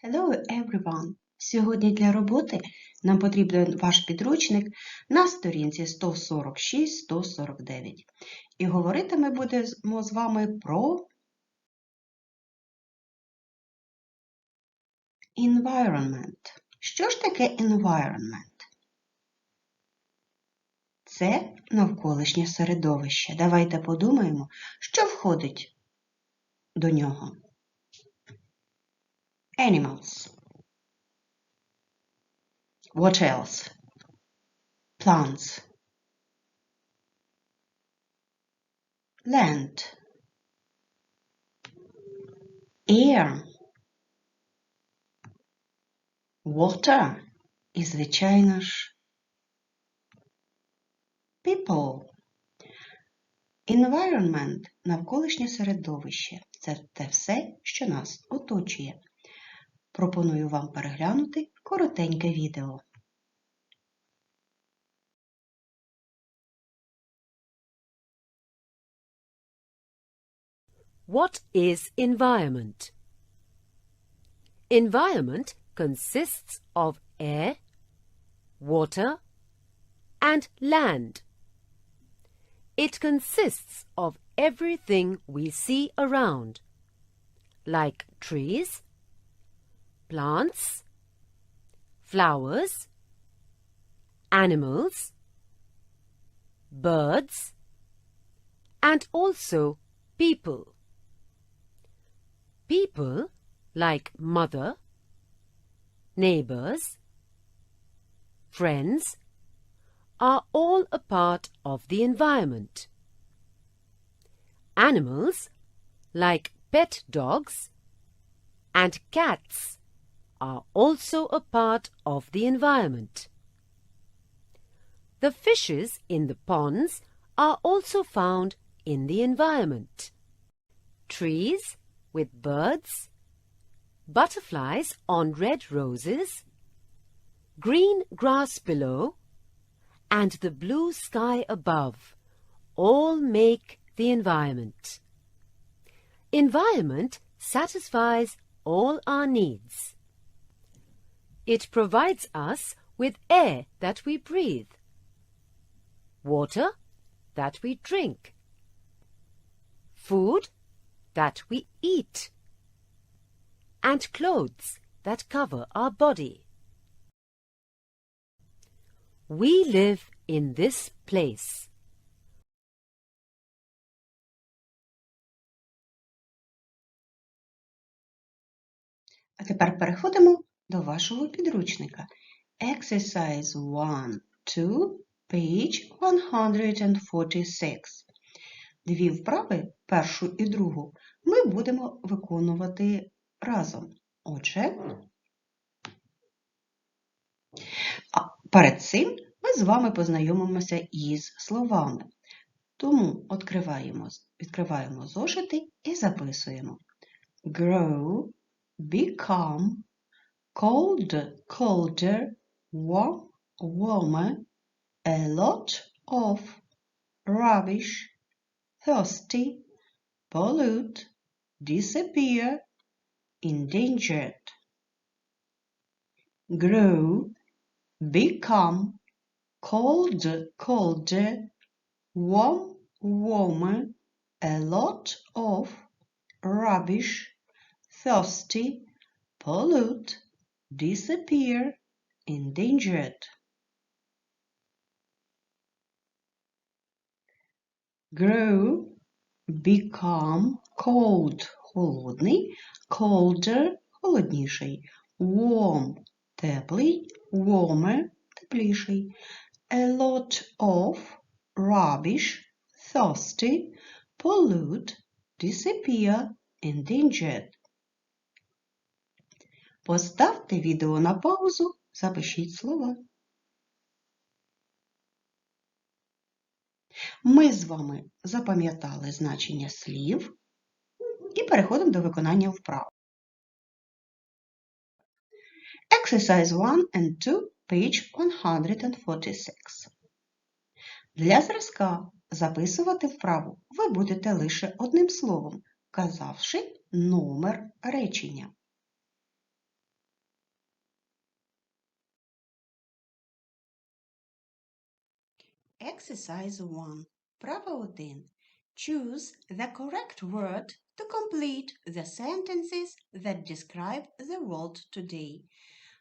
Hello everyone! Сьогодні для роботи нам потрібен ваш підручник на сторінці 146-149. І говорити ми будемо з вами про environment. Що ж таке environment? Це навколишнє середовище. Давайте подумаємо, що входить до нього. Animals. What else? Plants. Land. Air. Water. І, звичайно ж, people. Environment – навколишнє середовище. Це те все, що нас оточує. Пропоную вам переглянути коротеньке відео. What is environment? Environment consists of air, water, and land. It consists of everything we see around, like trees, plants, flowers, animals, birds, and also people. People like mother, neighbors, friends are all a part of the environment. Animals like pet dogs and cats are also a part of the environment. The fishes in the ponds are also found in the environment. Trees with birds, butterflies on red roses, green grass below, and the blue sky above all make the environment. Environment satisfies all our needs. It provides us with air that we breathe, water that we drink, food that we eat, and clothes that cover our body. We live in this place. А тепер переходимо до вашого підручника. Exercise 1-2, page 146. Дві вправи, першу і другу, ми будемо виконувати разом. Отже, перед цим ми з вами познайомимося із словами. Тому відкриваємо зошити і записуємо. Grow, become, cold, colder, warm, warmer, a lot of, rubbish, thirsty, pollute, disappear, endangered. Grow, become, cold, colder, warm, warmer, a lot of, rubbish, thirsty, pollute, disappear, endangered. Grow, become, cold – холодний, colder – холодніший, warm – теплий, warmer – тепліший, a lot of, rubbish, thirsty, pollute, disappear, endangered. Поставте відео на паузу, запишіть слова. Ми з вами запам'ятали значення слів і переходимо до виконання вправ. Exercise 1 and 2, page 146. Для зразка записувати вправу ви будете лише одним словом, вказавши номер речення. Exercise 1. Право 1. Choose the correct word to complete the sentences that describe the world today.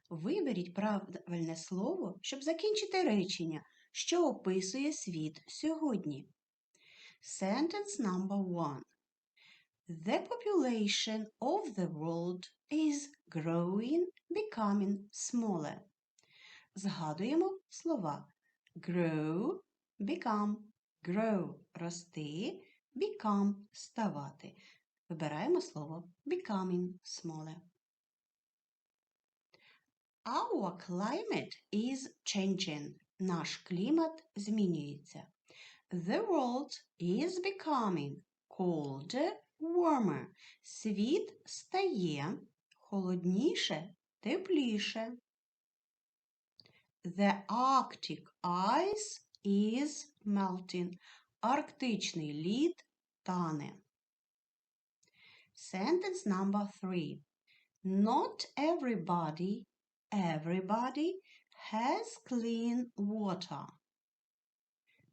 Виберіть правильне слово, щоб закінчити речення, що описує світ сьогодні. Sentence number 1. The population of the world is growing, becoming smaller. Згадуємо слова grow, become, grow – рости, become – ставати. Вибираємо слово becoming smaller. Our climate is changing. Наш клімат змінюється. The world is becoming colder, warmer. Світ стає холодніше, тепліше. The Arctic ice is melting. Арктичний лід тане. Sentence number 3. Not everybody has clean water.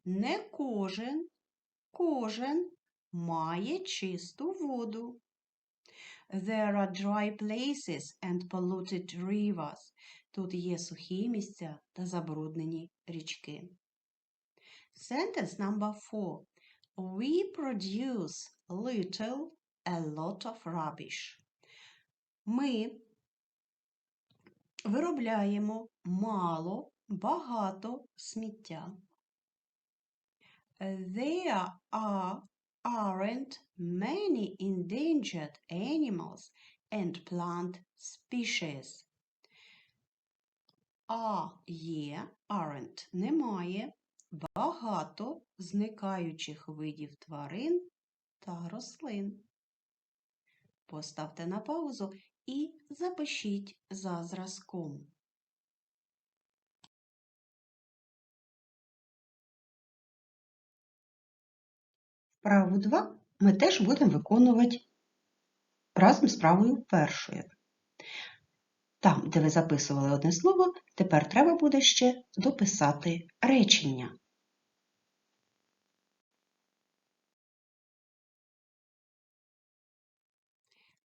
Не кожен має чисту воду. There are dry places and polluted rivers. Тут є сухі місця та забруднені річки. Sentence number 4. We produce little, a lot of rubbish. Ми виробляємо мало, багато сміття. There aren't many endangered animals and plant species. Є, aren't – немає, багато зникаючих видів тварин та рослин. Поставте на паузу і запишіть за зразком. Вправу 2 ми теж будемо виконувати разом з вправою першою. Там, де ви записували одне слово, тепер треба буде ще дописати речення.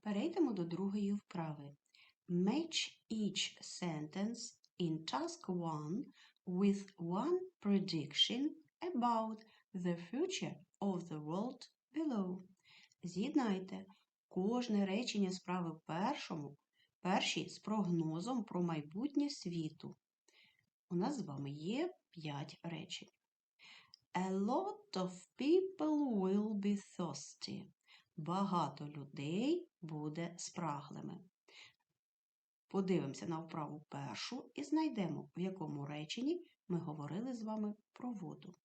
Перейдемо до другої вправи. Match each sentence in task 1 with one prediction about the future of the world below. З'єднайте кожне речення справи першій з прогнозом про майбутнє світу. У нас з вами є 5 речень. A lot of people will be thirsty. Багато людей буде спраглими. Подивимося на вправу першу і знайдемо, в якому реченні ми говорили з вами про воду.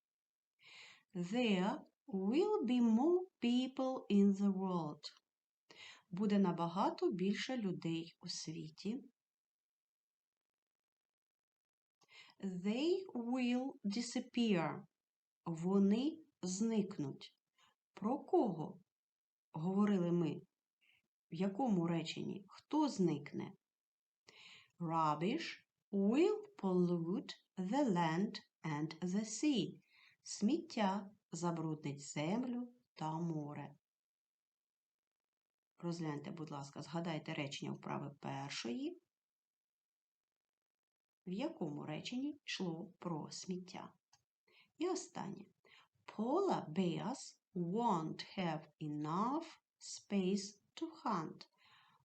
There will be more people in the world. Буде набагато більше людей у світі. They will disappear. Вони зникнуть. Про кого говорили ми? В якому реченні? Хто зникне? Rubbish will pollute the land and the sea. Сміття забруднить землю та море. Розгляньте, будь ласка, згадайте речення вправи першої. В якому реченні йшло про сміття? І останнє. Polar bears won't have enough space to hunt.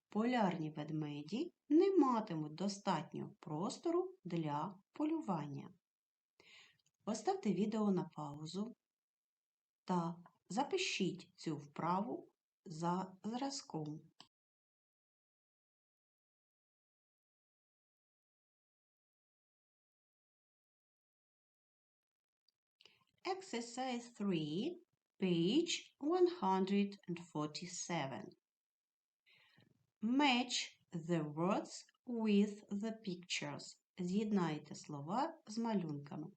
Полярні ведмеді не матимуть достатньо простору для полювання. Поставте відео на паузу та запишіть цю вправу за зразком. Exercise 3, page 147. Match the words with the pictures. З'єднайте слова з малюнками.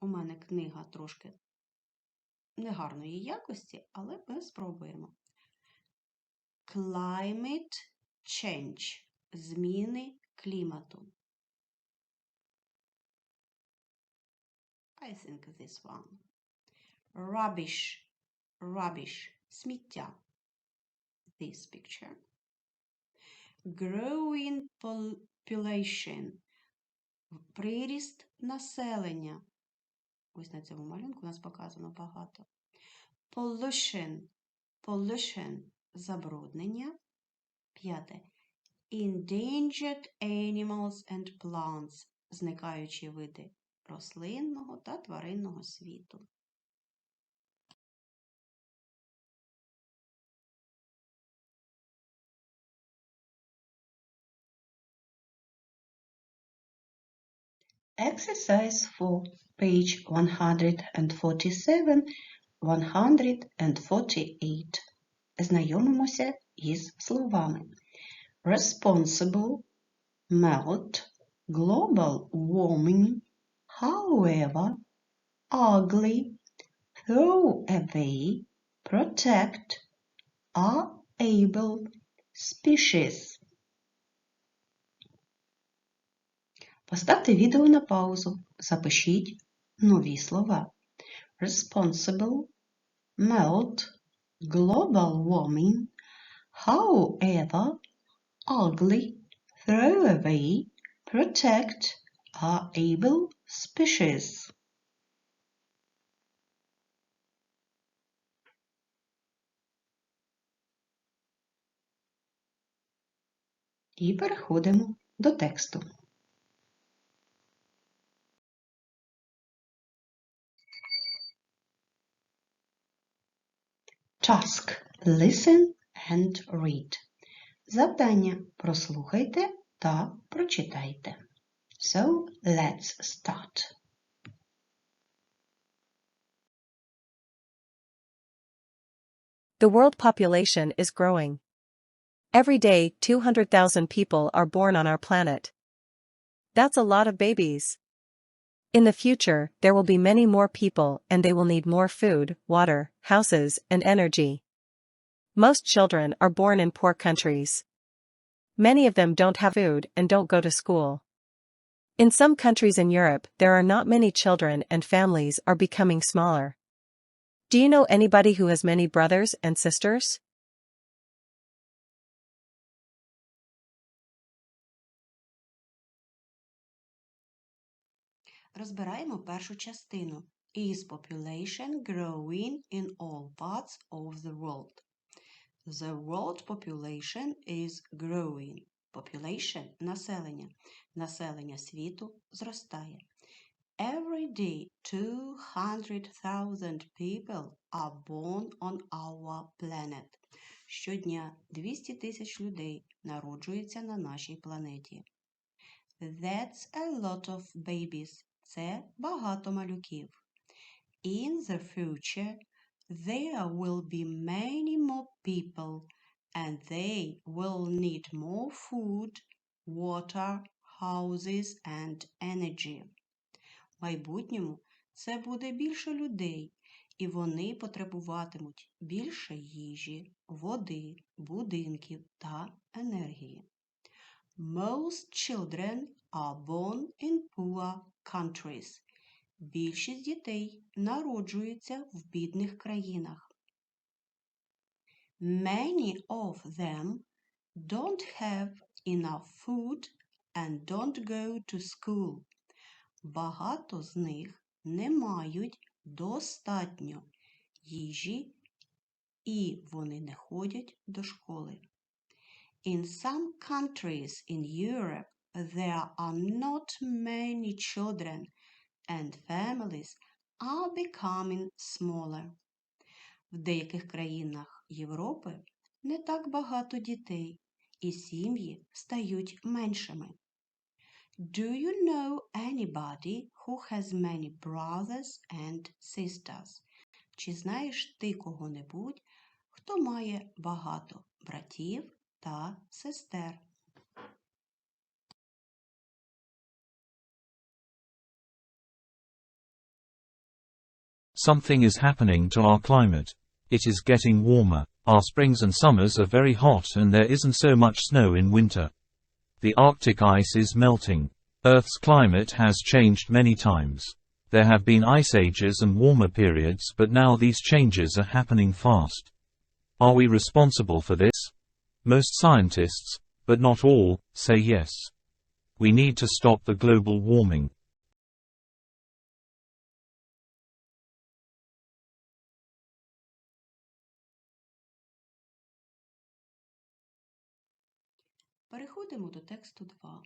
У мене книга трошки негарної якості, але ми спробуємо. Climate change. Зміни клімату. I think this one. Rubbish, rubbish, сміття. This picture. Growing population, приріст населення. Ось на цьому малюнку у нас показано багато. Pollution, pollution, забруднення. 5. Endangered animals and plants, зникаючі види рослинного та тваринного світу. Exercise 4, page 147, 148. Знайомимося із словами. Responsible, melt, global warming, however, ugly, throw away, protect, are able, species. Поставте відео на паузу, запишіть нові слова. Responsible, melt, global warming, however, ugly, throw away, protect, are able, species. І переходимо до тексту. Task. Listen and read. Завдання. Прослухайте та прочитайте. So, let's start. The world population is growing. Every day, 200,000 people are born on our planet. That's a lot of babies. In the future, there will be many more people and they will need more food, water, houses, and energy. Most children are born in poor countries. Many of them don't have food and don't go to school. In some countries in Europe, there are not many children and families are becoming smaller. Do you know anybody who has many brothers and sisters? Розбираємо першу частину. Is population growing in all parts of the world? The world population is growing. Population – населення. Населення світу зростає. Every day, 200,000 people are born on our planet. Щодня 200 тисяч людей народжуються на нашій планеті. That's a lot of babies. Це багато малюків. In the future, there will be many more people and they will need more food, water, houses and energy. В майбутньому це буде більше людей, і вони потребуватимуть більше їжі, води, будинків та енергії. Most children are born in poor countries. Більшість дітей народжуються в бідних країнах. Many of them don't have enough food and don't go to school. Багато з них не мають достатньо їжі і вони не ходять до школи. In some countries in Europe, there are not many children and families are becoming smaller. В деяких країнах Європи не так багато дітей, і сім'ї стають меншими. Do you know anybody who has many brothers and sisters? Чи знаєш ти кого-небудь, хто має багато братів та сестер? Something is happening to our climate. It is getting warmer. Our springs and summers are very hot and there isn't so much snow in winter. The Arctic ice is melting. Earth's climate has changed many times. There have been ice ages and warmer periods, but now these changes are happening fast. Are we responsible for this? Most scientists, but not all, say yes. We need to stop the global warming. Переходимо до тексту 2.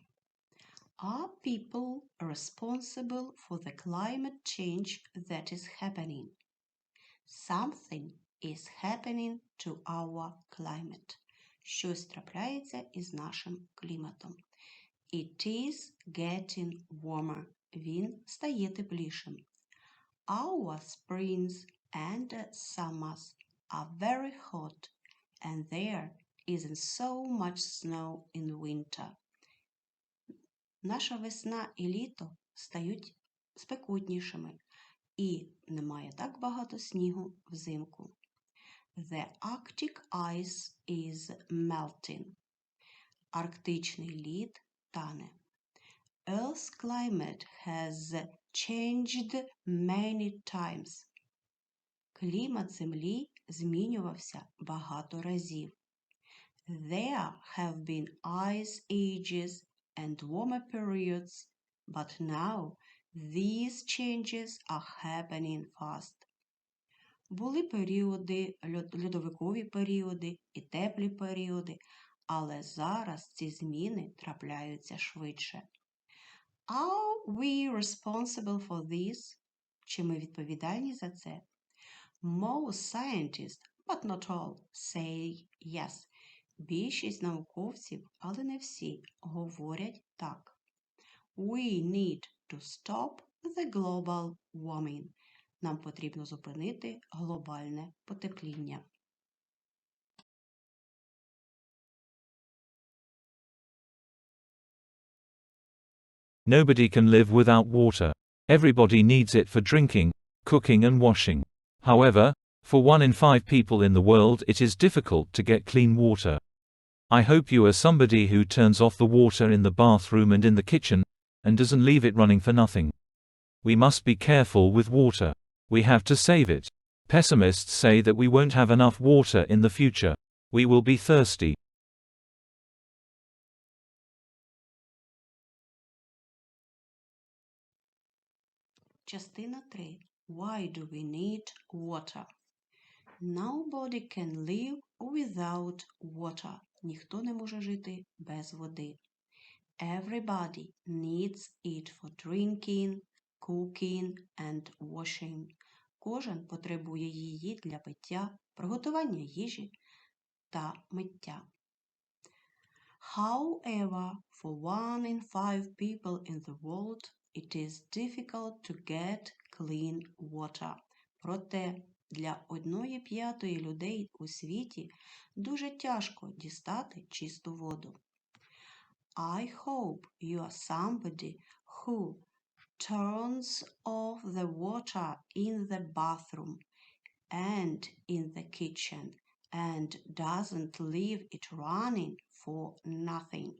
Are people responsible for the climate change that is happening? Something is happening to our climate. Щось трапляється із нашим кліматом. It is getting warmer. Він стає теплішим. Our springs and summers are very hot, and there isn't so much snow in winter. Наша весна і літо стають спекотнішими, і немає так багато снігу взимку. The Arctic ice is melting. Арктичний лід тане. Earth's climate has changed many times. Клімат Землі змінювався багато разів. There have been ice ages and warmer periods, but now these changes are happening fast. Були періоди, льодовикові періоди і теплі періоди, але зараз ці зміни трапляються швидше. Are we responsible for this? Чи ми відповідальні за це? Most scientists, but not all, say yes. Більшість науковців, але не всі, говорять так. We need to stop the global warming. Нам потрібно зупинити глобальне потепління. Nobody can live without water. Everybody needs it for drinking, cooking and washing. However, for 1 in 5 people in the world it is difficult to get clean water. I hope you are somebody who turns off the water in the bathroom and in the kitchen, and doesn't leave it running for nothing. We must be careful with water. We have to save it. Pessimists say that we won't have enough water in the future. We will be thirsty. Частина 3. Why do we need water? Nobody can live without water. Ніхто не може жити без води. Everybody needs it for drinking, cooking and washing. Кожен потребує її для пиття, приготування їжі та миття. However, for 1 in 5 people in the world, it is difficult to get clean water. Проте для 1/5 людей у світі дуже тяжко дістати чисту воду. I hope you are somebody who turns off the water in the bathroom and in the kitchen and doesn't leave it running for nothing.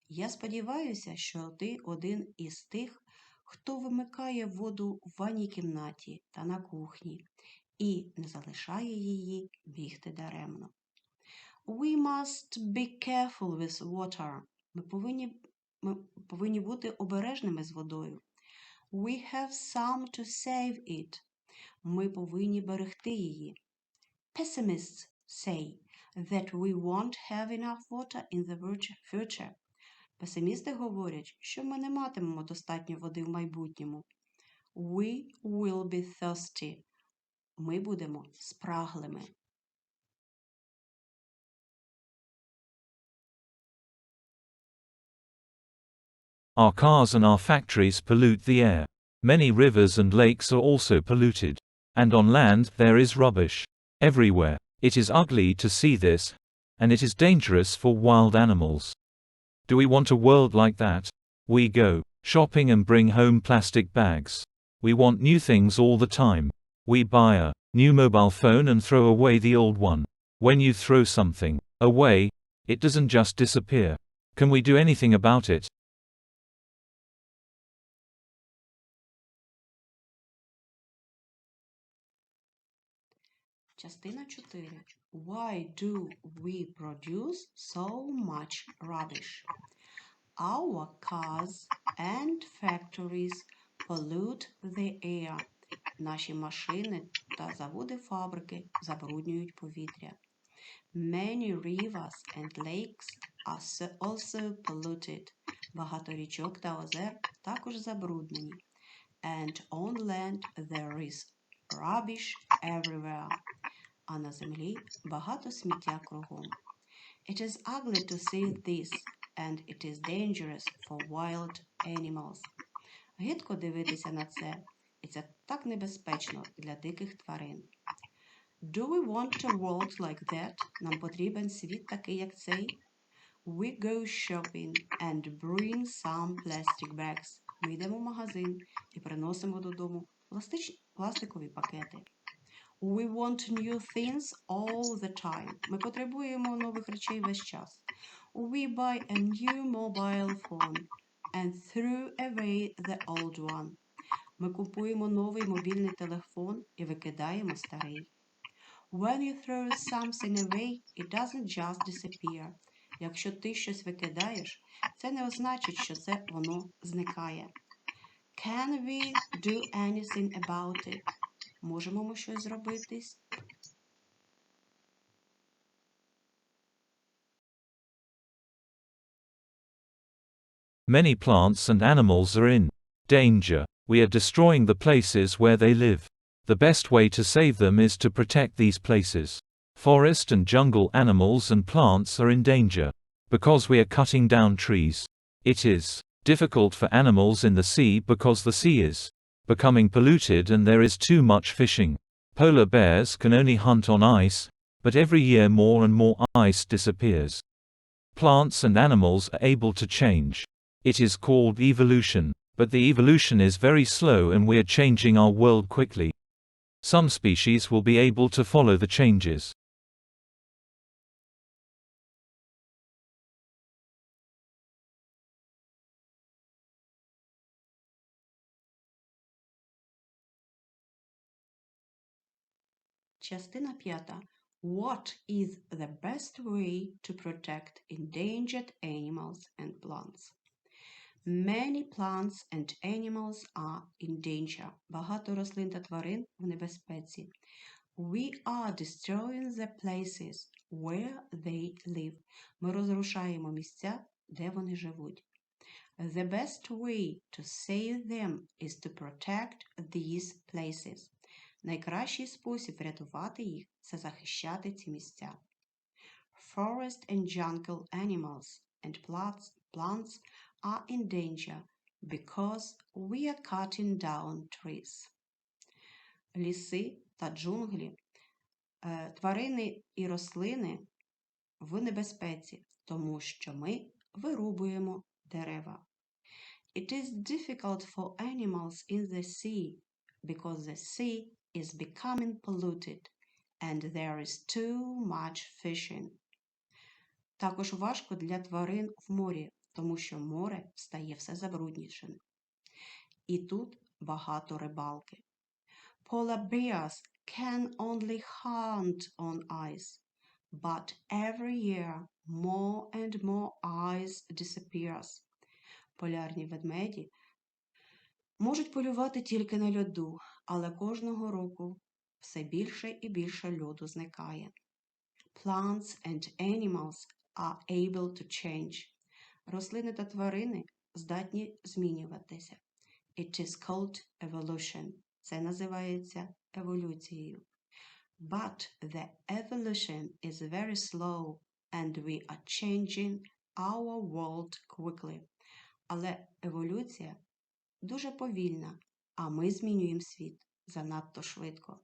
Я сподіваюся, що ти один із тих, хто вимикає воду в ванній кімнаті та на кухні і не залишає її бігти даремно. We must be careful with water. Ми повинні бути обережними з водою. We have some to save it. Ми повинні берегти її. Pessimists say that we won't have enough water in the future. Песимісти говорять, що ми не матимемо достатньо води в майбутньому. We will be thirsty. Ми будемо спраглими. Our cars and our factories pollute the air. Many rivers and lakes are also polluted. And on land there is rubbish everywhere. It is ugly to see this, and it is dangerous for wild animals. Do we want a world like that? We go shopping and bring home plastic bags. We want new things all the time. We buy a new mobile phone and throw away the old one. When you throw something away, it doesn't just disappear. Can we do anything about it? Частина 4. Why do we produce so much rubbish? Our cars and factories pollute the air. Наші машини та заводи-фабрики забруднюють повітря. Many rivers and lakes are also polluted. Багато річок та озер також забруднені. And on land there is rubbish everywhere. А на землі багато сміття кругом. It is ugly to see this, and it is dangerous for wild animals. Гидко дивитися на це, і це так небезпечно для диких тварин. Do we want a world like that? Нам потрібен світ такий, як цей? We go shopping and bring some plastic bags. Ми йдемо в магазин і приносимо додому пластикові пакети. We want new things all the time. Ми потребуємо нових речей весь час. We buy a new mobile phone and throw away the old one. Ми купуємо новий мобільний телефон і викидаємо старий. When you throw something away, it doesn't just disappear. Якщо ти щось викидаєш, це не означить, що воно зникає. Can we do anything about it? Можемо ми щось зробити? Many plants and animals are in danger. We are destroying the places where they live. The best way to save them is to protect these places. Forest and jungle animals and plants are in danger because we are cutting down trees. It is difficult for animals in the sea because the sea is becoming polluted and there is too much fishing. Polar bears can only hunt on ice, but every year more and more ice disappears. Plants and animals are able to change. It is called evolution, but the evolution is very slow and we are changing our world quickly. Some species will be able to follow the changes. Частина 5. What is the best way to protect endangered animals and plants? Many plants and animals are in danger. Багато рослин та тварин в небезпеці. We are destroying the places where they live. Ми розрушаємо місця, де вони живуть. The best way to save them is to protect these places. Найкращий спосіб врятувати їх – це захищати ці місця. Forest and jungle animals and plants are in danger because we are cutting down trees. Ліси та джунглі, тварини і рослини в небезпеці, тому що ми вирубуємо дерева. It is difficult for animals in the sea because the sea is becoming polluted and there is too much fishing. Також важко для тварин в морі, тому що море стає все забруднішим. І тут багато рибалки. Polar bears can only hunt on ice, but every year more and more ice disappears. Полярні ведмеді можуть полювати тільки на льоду, але кожного року все більше і більше льоду зникає. Plants and animals are able to change. Рослини та тварини здатні змінюватися. It is called evolution. Це називається еволюцією. But the evolution is very slow and we are changing our world quickly. Але еволюція дуже повільна, а ми змінюємо світ занадто швидко.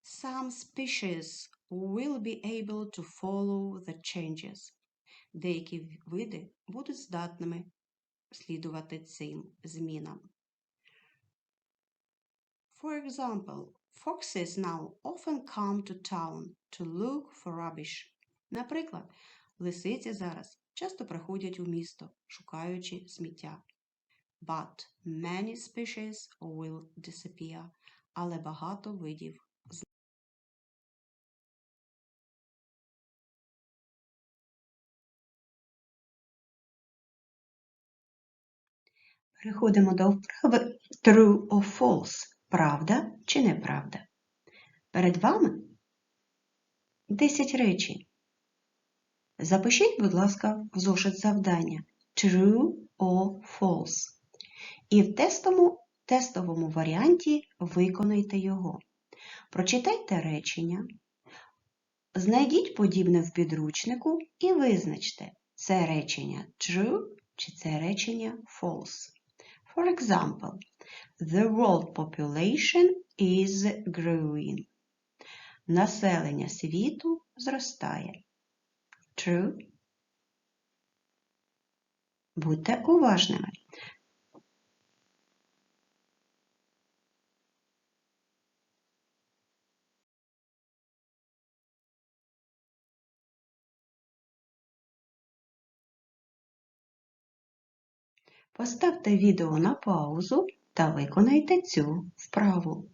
Some species will be able to follow the changes. Деякі види будуть здатними слідувати цим змінам. For example, foxes now often come to town to look for rubbish. Наприклад, лисиці зараз часто приходять у місто, шукаючи сміття. But many species will disappear. Але багато видів Переходимо до вправи true or false. Правда чи неправда? Перед вами 10 речень. Запишіть, будь ласка, в зошит завдання true or false. І в тестовому варіанті виконайте його. Прочитайте речення, знайдіть подібне в підручнику і визначте, це речення true чи це речення false. For example, the world population is growing. Населення світу зростає. True. Будьте уважними. Поставте відео на паузу та виконайте цю вправу.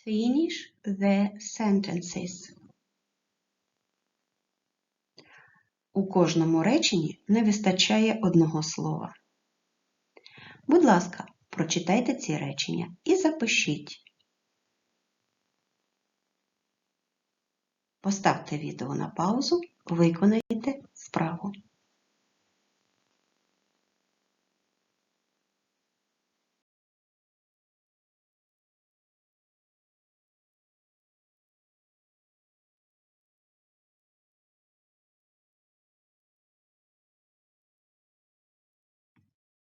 Finish the sentences. У кожному реченні не вистачає одного слова. Будь ласка, прочитайте ці речення і запишіть. Поставте відео на паузу, виконайте вправу.